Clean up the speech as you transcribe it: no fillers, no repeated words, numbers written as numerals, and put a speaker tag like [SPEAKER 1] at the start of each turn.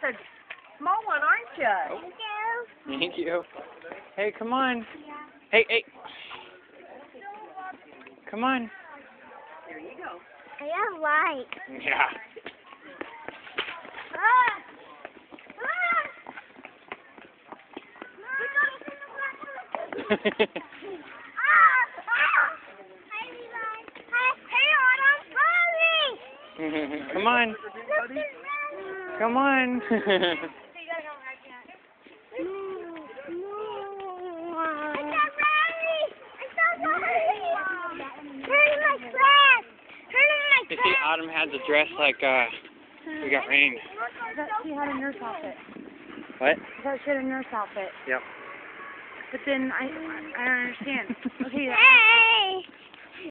[SPEAKER 1] the small one, aren't you?
[SPEAKER 2] Thank you.
[SPEAKER 3] Thank you. Hey, come on. Hey, hey. Come on.
[SPEAKER 1] There you go.
[SPEAKER 2] I have light.
[SPEAKER 3] Yeah. Come on. Come on. You see, Autumn had the dress like we got rain.
[SPEAKER 4] I thought she had a nurse outfit.
[SPEAKER 3] What?
[SPEAKER 4] I thought she had a nurse outfit.
[SPEAKER 3] Yep.
[SPEAKER 4] But then I don't understand. Okay.
[SPEAKER 2] Hey!